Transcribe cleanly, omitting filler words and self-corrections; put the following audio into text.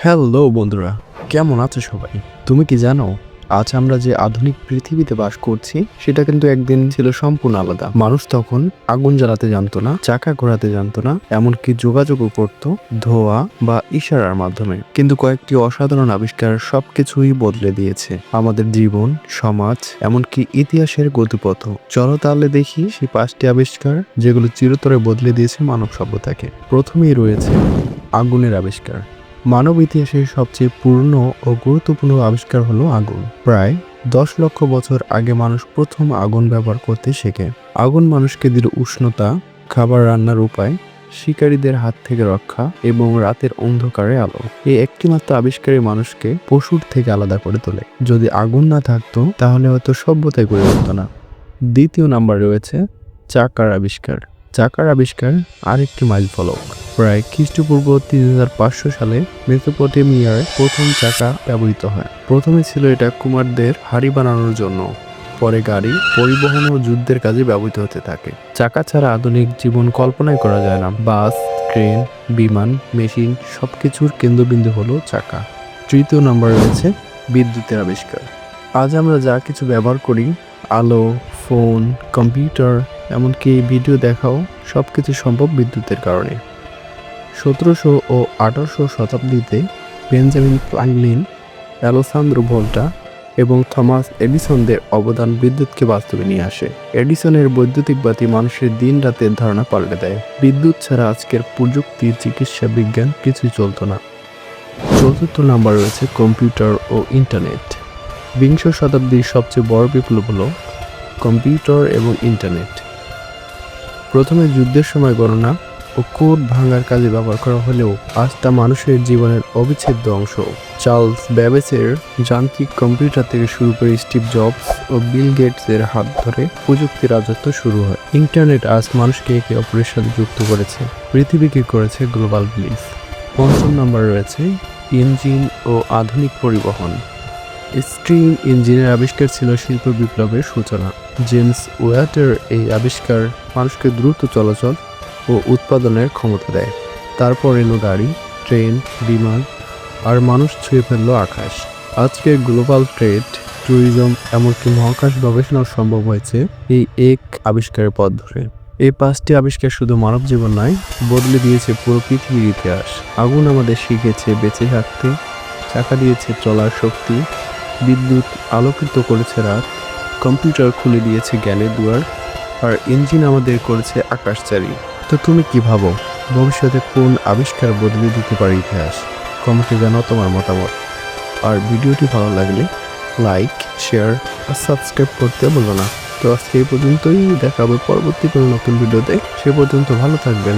Hello বন্ধুরা, কেমন আছো সবাই? তুমি কি জানো আজ আমরা যে আধুনিক পৃথিবীতে বাস করছি সেটা কিন্তু একদিন ছিল সম্পূর্ণ আলাদা। মানুষ তখন আগুন জ্বালাতে জানতো না, চাকা ঘোরাতে জানতো না, এমনকি যোগাযোগও করতো ধোঁয়া বা ইশারার মাধ্যমে। কিন্তু কয়েকটি অসাধারণ আবিষ্কার সবকিছুই বদলে দিয়েছে আমাদের জীবন, সমাজ, এমনকি ইতিহাসের গতিপথ। চলো তাহলে দেখি সেই 5টি আবিষ্কার যেগুলো চিরতরে বদলে দিয়েছে মানব সভ্যতাকে। প্রথমেই রয়েছে আগুনের আবিষ্কার। মানব ইতিহাসের সবচেয়ে পুরনো ও গুরুত্বপূর্ণ আবিষ্কার হলো আগুন। প্রায় 10 লক্ষ বছর আগে মানুষ প্রথম আগুন ব্যবহার করতে শেখে। আগুন মানুষকে দিল উষ্ণতা, খাবার রান্নার উপায়, শিকারীদের হাত থেকে রক্ষা এবং রাতের অন্ধকারে আলো। এই একটিমাত্র আবিষ্কারই মানুষকে পশুর থেকে আলাদা করে তোলে। যদি আগুন না থাকতো তাহলে হয়তো সভ্যতাই গড়ে উঠতো না। দ্বিতীয় নাম্বারে রয়েছে চাকার আবিষ্কার। চাকার আবিষ্কার আরেকটি মাইলফলক। প্রায় খ্রিস্টপূর্ব 3500 সালে মেসোপটেমিয়ায় প্রথম চাকা ব্যবহৃত হয়। প্রথমে ছিল এটা কুমারদের হাড়ি বানানোর জন্য, পরে গাড়ি, পরিবহন ও যুদ্ধের কাজে ব্যবহৃত হতে থাকে। চাকা ছাড়া আধুনিক জীবন কল্পনাই করা যায় না। বাস, ট্রেন, বিমান, মেশিন সবকিছুর কেন্দ্রবিন্দু হলো চাকা। তৃতীয় নম্বরে রয়েছে বিদ্যুতের আবিষ্কার। আজ আমরা যা কিছু ব্যবহার করি, আলো, ফোন, কম্পিউটার, এমনকি ভিডিও দেখাও সবকিছু সম্ভব বিদ্যুতের কারণে। 1700 ও 1800 শতাব্দীতে বেঞ্জামিন ফ্রাঙ্কলিন, অ্যালেসান্দ্রো ভোল্টা এবং থমাস এডিসনদের অবদান বিদ্যুৎকে বাস্তবে নিয়ে আসে। এডিসনের বৈদ্যুতিক বাতি মানুষের দিন রাতের ধারণা পাল্টে দেয়। বিদ্যুৎ ছাড়া আজকের প্রযুক্তি, চিকিৎসা, বিজ্ঞান কিছুই চলতো না। চতুর্থ নাম্বার রয়েছে কম্পিউটার ও ইন্টারনেট। বিংশ শতাব্দীর সবচেয়ে বড় বিপ্লব হলো কম্পিউটার এবং ইন্টারনেট। প্রথমে যুদ্ধের সময় গণনা ও কোড ভাঙার কাজে ব্যবহার করা হলেও আজ তা মানুষের জীবনের অবিচ্ছেদ্য অংশ। চার্লস ব্যাবেজের যান্ত্রিক কম্পিউটার থেকে শুরু করে স্টিভ জবস ও বিল গেটসের হাত ধরে প্রযুক্তির রাজত্ব শুরু হয়। ইন্টারনেট আজ মানুষকে একে অপরের সাথে যুক্ত করেছে, পৃথিবীকে করেছে গ্লোবাল ভিলেজ। পঞ্চম নম্বরে রয়েছে ইঞ্জিন ও আধুনিক পরিবহন। স্টিম ইঞ্জিনের আবিষ্কার ছিল শিল্প বিপ্লবের সূচনা। জেমস ওয়াটের এই আবিষ্কার মানুষকে দ্রুত চলাচল ও উৎপাদনের ক্ষমতা দেয়। তারপর এলো গাড়ি, ট্রেন, বিমান, আর মানুষ ছুঁয়ে ফেলল আকাশ। আজকের গ্লোবাল ট্রেড, ট্যুরিজম, এমনকি মহাকাশ গবেষণাও সম্ভব হয়েছে এই এক আবিষ্কারের পথ ধরে। এই 5টি আবিষ্কার শুধু মানব জীবন নয়, বদলে দিয়েছে পুরো পৃথিবীর ইতিহাস। আগুন আমাদের শিখেছে বেঁচে থাকতে, চাকা দিয়েছে চলার শক্তি, বিদ্যুৎ আলোকিত করেছে রাত, কম্পিউটার খুলে দিয়েছে জ্ঞানের দুয়ার, আর ইঞ্জিন আমাদের করেছে আকাশচারী। তো তুমি কি ভাবো, ভবিষ্যতে কোন আবিষ্কার বদলে দিতে পারে ইতিহাস? কমেন্টে জানাও তোমার মতামত। আর ভিডিওটি ভালো লাগলে লাইক, শেয়ার আর সাবস্ক্রাইব করতে ভুলো না। তো আজকে এই পর্যন্তই, দেখা হবে পরবর্তী কোনো নতুন ভিডিওতে। সে পর্যন্ত ভালো থাকবেন।